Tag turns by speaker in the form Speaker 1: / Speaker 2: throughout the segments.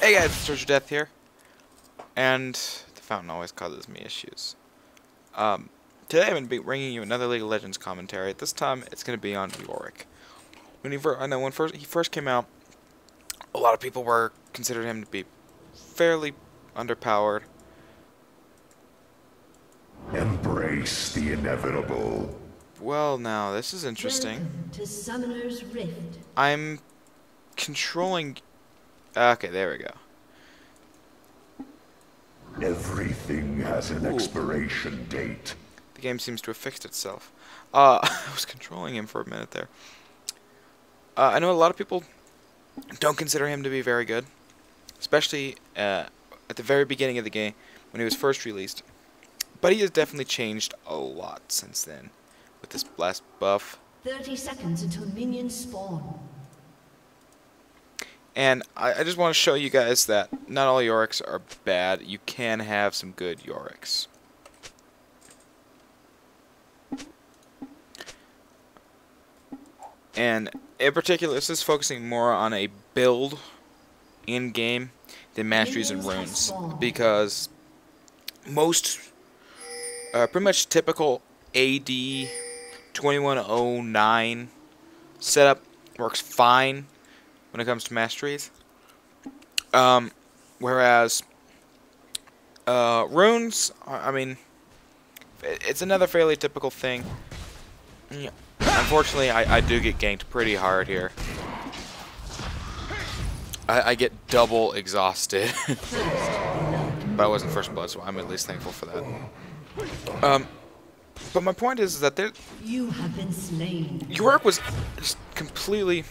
Speaker 1: Hey guys, it's George Death here, and the fountain always causes me issues. Today I'm going to be bringing you another League of Legends commentary. This time it's going to be on Yorick. When he first came out, a lot of people were considering him to be fairly underpowered.
Speaker 2: Embrace the inevitable.
Speaker 1: Well, now this is interesting.
Speaker 3: Welcome to Summoner's Rift.
Speaker 1: I'm controlling. Okay, there we go.
Speaker 2: Everything has an expiration date.
Speaker 1: The game seems to have fixed itself. I was controlling him for a minute there. I know a lot of people don't consider him to be very good, especially at the very beginning of the game when he was first released. But he has definitely changed a lot since then with this last buff.
Speaker 3: 30 seconds until minions spawn.
Speaker 1: And I just want to show you guys that not all Yoricks are bad. You can have some good Yoricks. And in particular, this is focusing more on a build in-game than masteries and runes. Because most, pretty much typical AD 2109 setup works fine when it comes to masteries. Whereas runes, I mean, it's another fairly typical thing. Yeah. Unfortunately, I do get ganked pretty hard here. I get double exhausted. But I wasn't first blood, so I'm at least thankful for that. But my point is that
Speaker 3: You have been slain.
Speaker 1: Yorick was just completely.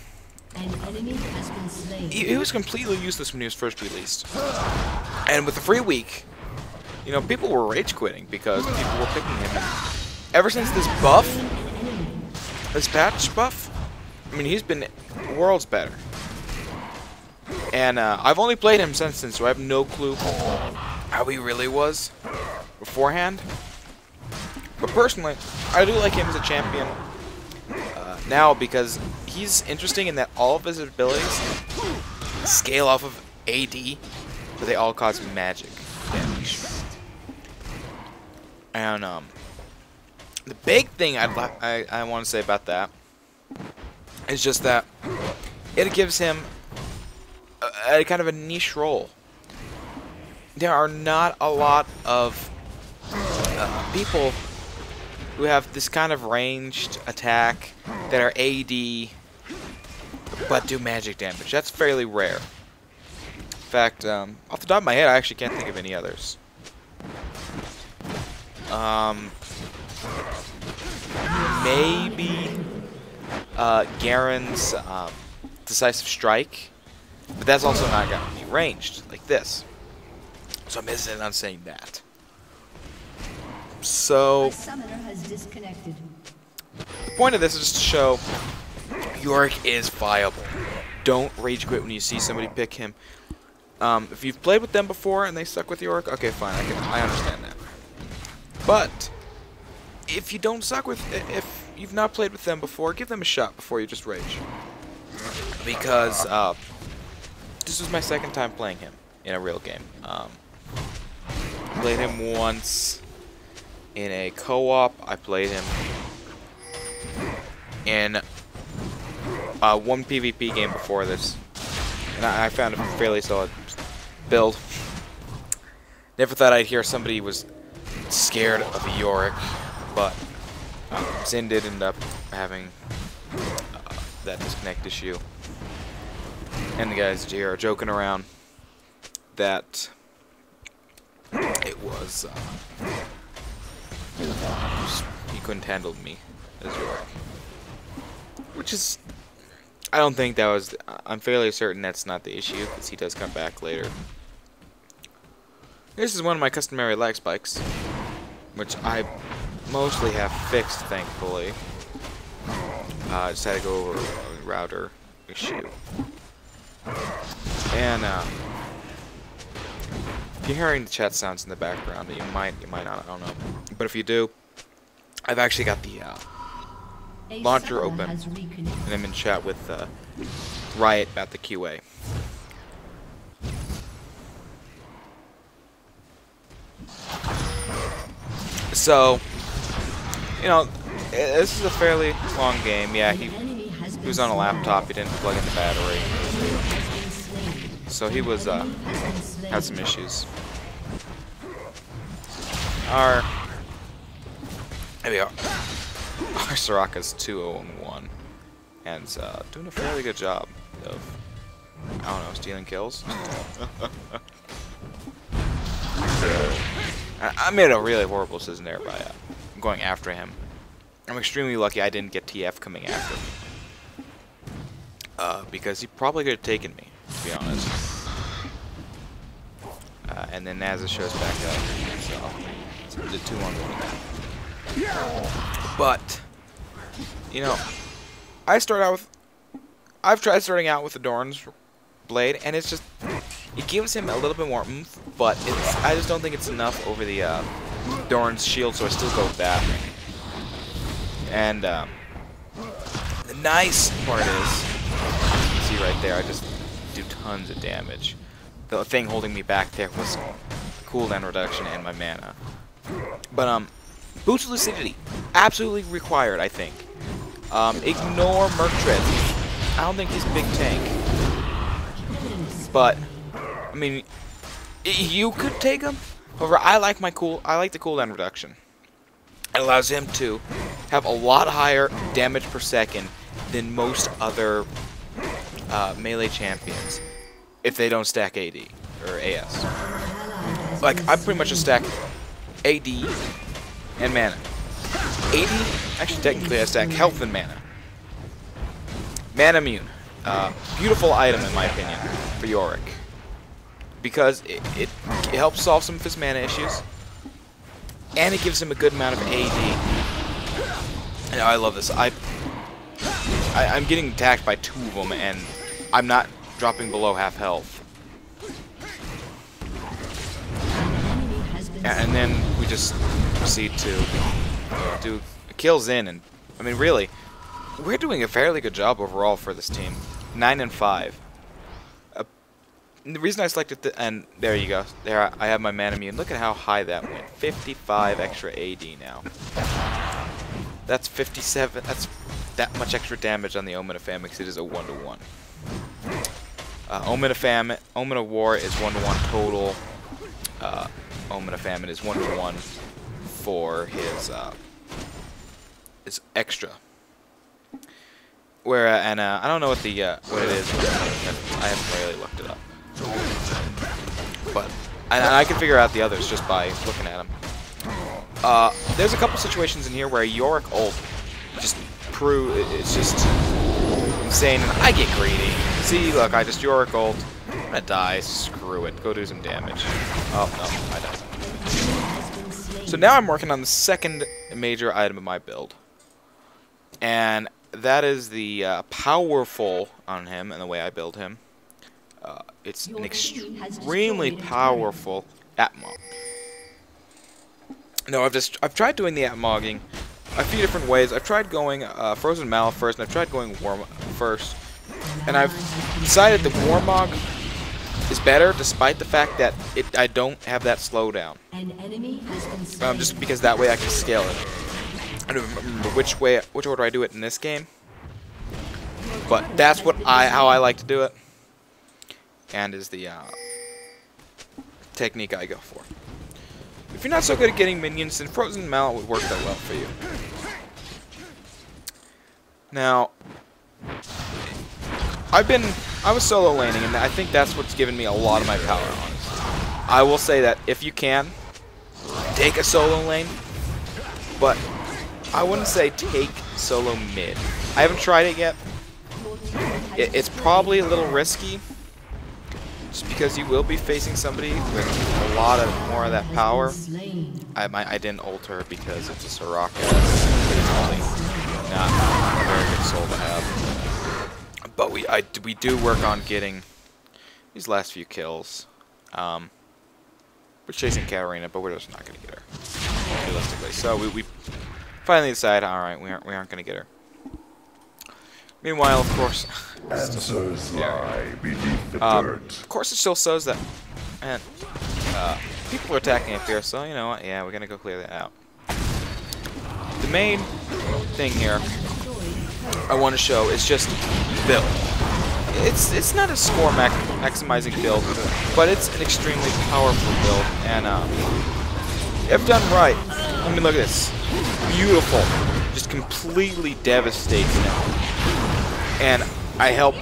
Speaker 3: An enemy has been slain.
Speaker 1: He was completely useless when he was first released. And with the free week, you know, people were rage quitting because people were picking him. And ever since this buff, this patch buff, I mean, he's been worlds better. And I've only played him since then, so I have no clue how he really was beforehand. But personally, I do like him as a champion now because he's interesting in that all of his abilities scale off of AD, but they all cause magic damage. And the big thing I want to say about that is just that it gives him a kind of a niche role. There are not a lot of people who have this kind of ranged attack that are AD but do magic damage. That's fairly rare. In fact, off the top of my head, I actually can't think of any others. Maybe Garen's Decisive Strike, but that's also not going to be ranged like this. So I'm hesitant on saying that. So,
Speaker 3: Summoner has disconnected.
Speaker 1: the point of this is just to show Yorick is viable. Don't rage quit when you see somebody pick him. If you've played with them before and they suck with Yorick, okay, fine, I understand that. But if you don't suck with, if you've not played with them before, give them a shot before you just rage. Because this was my second time playing him in a real game. I played him once in a co-op. I played him in one PvP game before this, and I found a fairly solid build. Never thought I'd hear somebody was scared of a Yorick, but Zin did end up having that disconnect issue, and the guys here are joking around that it was he couldn't handle me as Yorick, which is, I don't think that was, I'm fairly certain that's not the issue, because he does come back later. This is one of my customary lag spikes, which I mostly have fixed, thankfully. I just had to go over a router issue. And if you're hearing the chat sounds in the background, you might not, I don't know. But if you do, I've actually got the launcher open, and I'm in chat with Riot about the QA. So, you know, this is a fairly long game. Yeah, he was on a laptop. He didn't plug in the battery, so he was had some issues. There we go. Our Soraka's 2-0-1, and doing a fairly good job of, I don't know, stealing kills. I made a really horrible decision there by going after him. I'm extremely lucky I didn't get TF coming after me. Because he probably could have taken me, to be honest. And then Naza shows back up, so it's a 2-on-1 now. But, you know, I've tried starting out with the Dorn's blade, and it's just, it gives him a little bit more oomph, but I just don't think it's enough over the Dorn's shield, so I still go with that. And the nice part is, you see right there, I just do tons of damage. The thing holding me back there was cooldown reduction and my mana. But boots of lucidity, absolutely required, I think. Ignore Merc Tread. I don't think he's a big tank. But I mean, you could take him. However, I like the cooldown reduction. It allows him to have a lot higher damage per second than most other melee champions if they don't stack AD or AS. Like, I pretty much just stack AD and mana. AD, actually technically I stack health and mana. Mana immune. Beautiful item in my opinion for Yorick. Because it helps solve some of his mana issues. And it gives him a good amount of AD. And I love this. I'm getting attacked by 2 of them, and I'm not dropping below half health. And then we just proceed to do kills in, and I mean, really, we're doing a fairly good job overall for this team. 9-5. The reason I selected and there you go. There I have my mana immune. Look at how high that went. 55 extra AD now. That's 57. That's that much extra damage on the Omen of Famine because it is a 1-to-1. Omen of War is 1-to-1 total. Omen of Famine is 1-to-1 for his extra. Where and I don't know what the what it is. I haven't really looked it up. But I can figure out the others just by looking at them. There's a couple situations in here where Yorick ult it's just insane, and I get greedy. See, look, I just Yorick ult. I'm gonna die. Screw it. Go do some damage. Oh no, I died. So now I'm working on the second major item of my build, and that is the powerful on him and the way I build him. It's an extremely powerful Atma. No, I've tried doing the Atmogging a few different ways. I've tried going Frozen Mallet first, and I've tried going Warmog first, and I've decided that Warmog is better, despite the fact that I don't have that slowdown. Just because that way I can scale it. I don't remember which order I do it in this game, but that's how I like to do it. And is the technique I go for. If you're not so good at getting minions, then Frozen Mallet would work that well for you. Now, I was solo laning, and I think that's what's given me a lot of my power, honestly. I will say that if you can, take a solo lane, but I wouldn't say take solo mid. I haven't tried it yet. It's probably a little risky, just because you will be facing somebody with a lot more of that power. I didn't ult her because it's a Soraka. It's probably not a very good soul to have. But we do work on getting these last few kills. We're chasing Katarina, but we're just not going to get her, realistically. So we finally decide, all right, we aren't going to get her. Meanwhile, of course,
Speaker 2: answers lie beneath the dirt.
Speaker 1: Of course, it still shows that, man, people are attacking up here. So you know what? Yeah, we're gonna go clear that out. the main thing here I want to show is just build. It's not a score maximizing build, but it's an extremely powerful build, and if done right, I mean, look at this, beautiful, just completely devastates them, and I help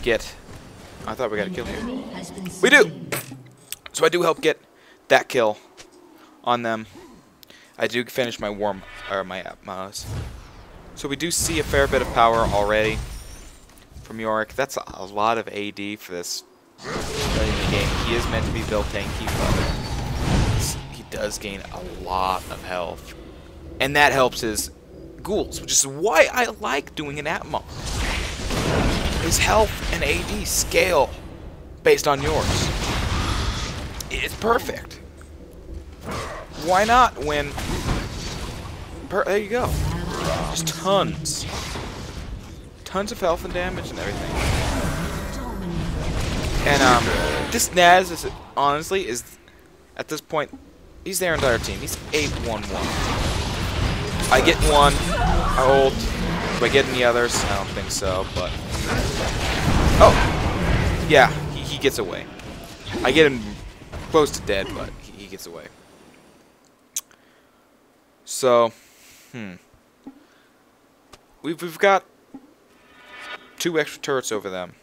Speaker 1: get. I thought we got a kill here. We do. So I do help get that kill on them. I do finish my my Atmas. So we do see a fair bit of power already from Yorick. That's a lot of AD for this early in the game. He is meant to be built tanky, but he does gain a lot of health. And that helps his ghouls, which is why I like doing an Atma. His health and AD scale based on yours. It's perfect. Why not when... there you go. Just tons. Tons of health and damage and everything. And this Naz is honestly is at this point he's their entire team. He's 8-1-1. I get one, I ult. Do I get any others? I don't think so, but oh yeah, he gets away. I get him close to dead, but he gets away. So, we've got 2 extra turrets over them.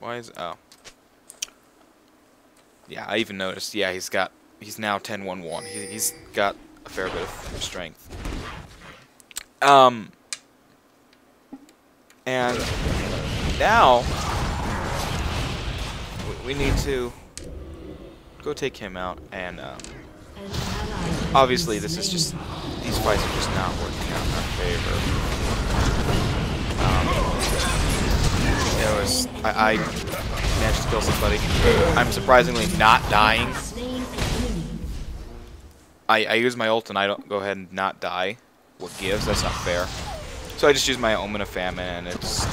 Speaker 1: Why is yeah, I even noticed. Yeah, he's now 10-1-1. He's got a fair bit of strength. And now we need to go take him out, and obviously this is just, these fights are just not working out in our favor. I managed to kill somebody. I'm surprisingly not dying. I use my ult and I don't go ahead and not die. What gives? That's not fair. So I just use my Omen of Famine, and it's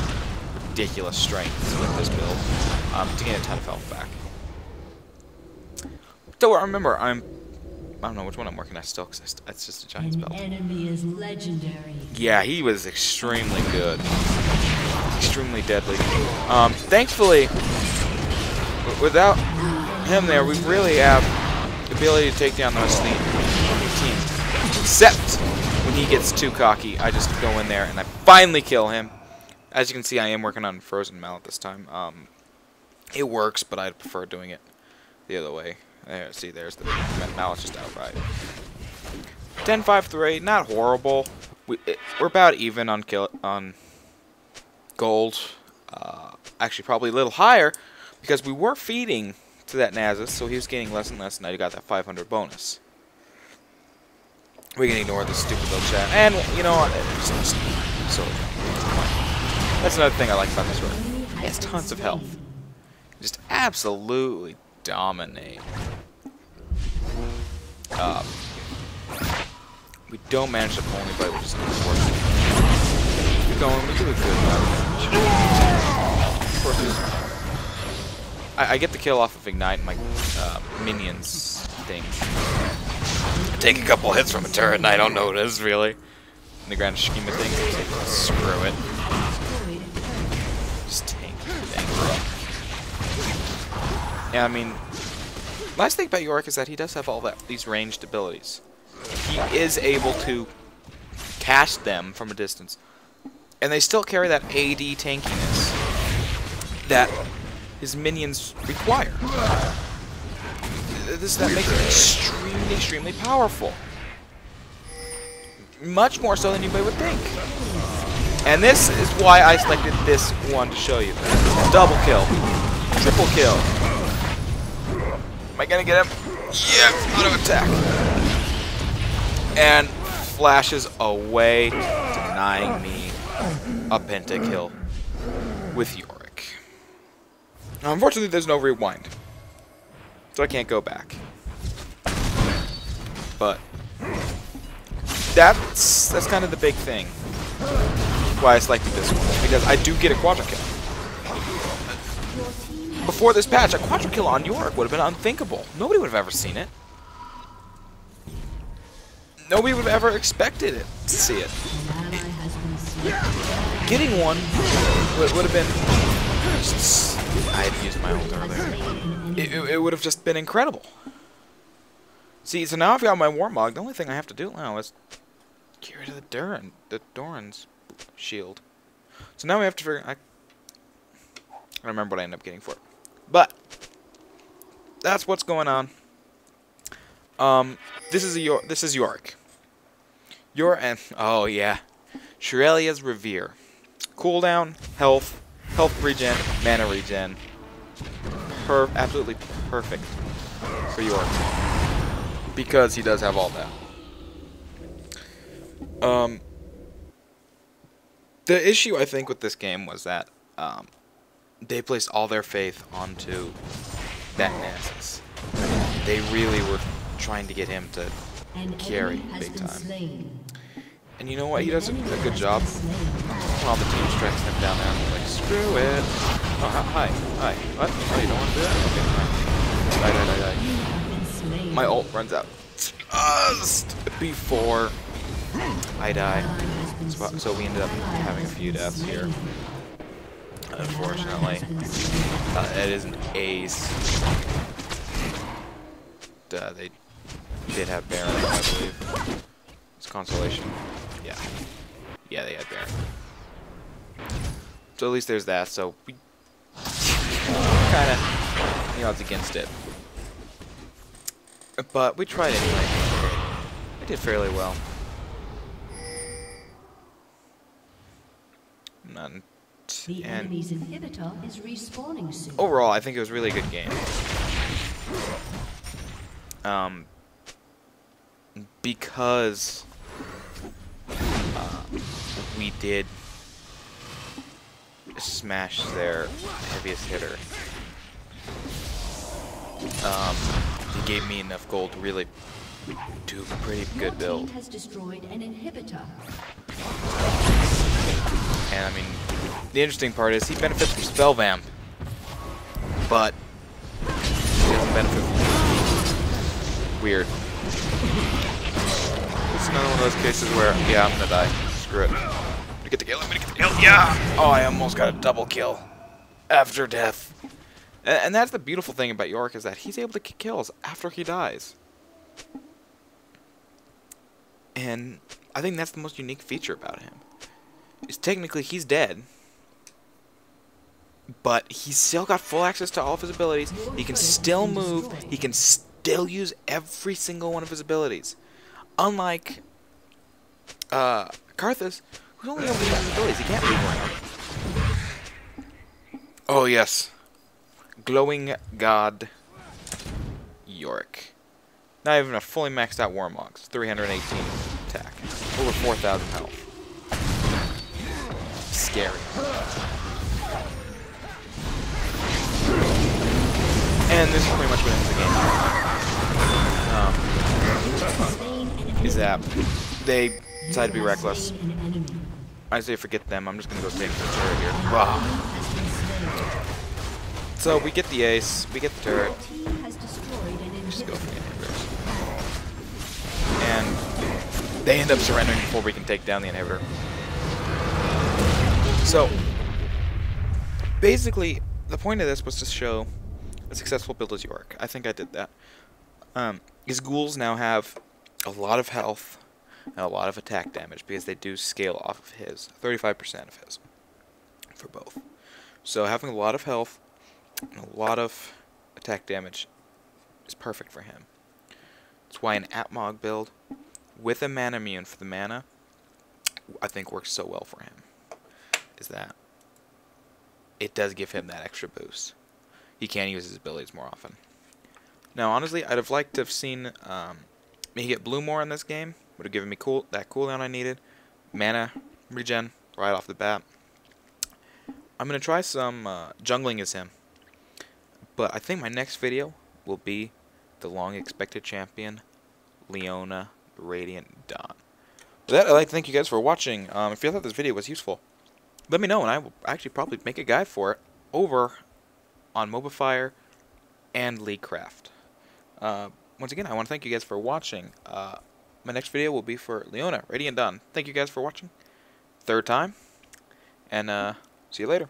Speaker 1: ridiculous strength with this build to gain a ton of health back. So remember, I don't know which one I'm working at still, because it's just a giant spell.
Speaker 3: Enemy is legendary.
Speaker 1: Yeah, he was extremely good. Extremely deadly. Thankfully, without him there, we really have the ability to take down the rest of the team. Except when he gets too cocky, I just go in there and I finally kill him. As you can see, I am working on Frozen Mallet this time. It works, but I prefer doing it the other way. There, see, there's the Mallet's just outright. 10-5-3, not horrible. We're about even on gold. Actually, probably a little higher because we were feeding to that Nasus, so he was getting less and less, and I got that 500 bonus. We can ignore this stupid little chat, and you know what? So that's another thing I like about this room. He has tons of health. Just absolutely dominate. We don't manage to pull anybody, which is unfortunate. We're going. We do a good job. Of course, I get the kill off of Ignite, and my minions thing. I take a couple hits from a turret, and I don't know what it is really. In the grand scheme of things, it's like, screw it. Just tank the thing. Yeah, I mean, last thing about Yorick is that he does have all these ranged abilities. He is able to cast them from a distance, and they still carry that AD tankiness that his minions require. That makes him extremely, extremely powerful. Much more so than anybody would think. And this is why I selected this one to show you. Double kill. Triple kill. Am I gonna get him? Yeah, auto attack. And flashes away, denying me a pentakill with Yorick. Now, unfortunately, there's no rewind, so I can't go back. But that's kind of the big thing. Why I selected this one, because I do get a quadra kill. Before this patch, a quadra kill on Yorick would have been unthinkable. Nobody would have ever seen it. nobody would have ever expected it to see it. Getting one would have been... I had used my ult earlier. It would have just been incredible. See, so now I've got my Warmog. The only thing I have to do now is get rid of the Doran's shield. So now we have to figure... I don't remember what I ended up getting for it. But that's what's going on. This is Yorick. Oh yeah, Shirelia's Revere. Cooldown, health regen, mana regen. Absolutely perfect for Yorick because he does have all that. The issue I think with this game was that they placed all their faith onto that Nasus. They really were trying to get him to carry big time. And you know what? He does a good job. All the teams tracks him down there. I'm like, screw it. Oh, hi. What? Oh, you don't want to do that? Okay, fine. Die. My ult runs out just before I die. So we ended up having a few deaths here. Unfortunately. It is an ace. They did have Baron, I believe. It's consolation. Yeah, they had Baron. So at least there's that. So we kind of, you know, it's against it. But we tried anyway. We did fairly well. None.
Speaker 3: The enemy's inhibitor is respawning soon.
Speaker 1: Overall, I think it was a really good game. Because we did smash their heaviest hitter. It gave me enough gold to really do a pretty good build.
Speaker 3: Your team has destroyed an inhibitor.
Speaker 1: And I mean, the interesting part is he benefits from spell vamp, but he doesn't benefit from weird. It's another one of those cases where, yeah, I'm gonna die. Screw it. I'm gonna get the kill. Yeah! Oh, I almost got a double kill after death. And that's the beautiful thing about Yorick, is that he's able to get kills after he dies. And I think that's the most unique feature about him. Is technically he's dead, but he's still got full access to all of his abilities. He can still move. He can still use every single one of his abilities. Unlike Karthus, who's only able to use his abilities. He can't move around. Oh yes. Glowing God Yorick. Not even a fully maxed out Warmog. 318 attack. Over 4,000 health. Scary. And this is pretty much what ends the game. Is that they decide to be reckless. I say forget them. I'm just gonna go straight into the turret here. Wow. So we get the ace, we get the turret. Just go for the inhibitors. And they end up surrendering before we can take down the inhibitor. So basically, the point of this was to show a successful build as Yorick. I think I did that. His ghouls now have a lot of health and a lot of attack damage because they do scale off of his. 35% of his for both. So having a lot of health and a lot of attack damage is perfect for him. That's why an Atma build with a mana immune for the mana, I think works so well for him. Is that it does give him that extra boost. He can use his abilities more often. Now, honestly, I'd have liked to have seen me get blue more in this game. Would have given me that cooldown I needed. Mana regen right off the bat. I'm going to try some jungling as him. But I think my next video will be the long-expected champion, Leona, the Radiant Dawn. With that, I'd like to thank you guys for watching. If you thought this video was useful, let me know, and I will actually probably make a guide for it over on Mobifier and Leaguecraft. Once again, I want to thank you guys for watching. my next video will be for Leona, Radiant Dawn. Thank you guys for watching. Third time. And see you later.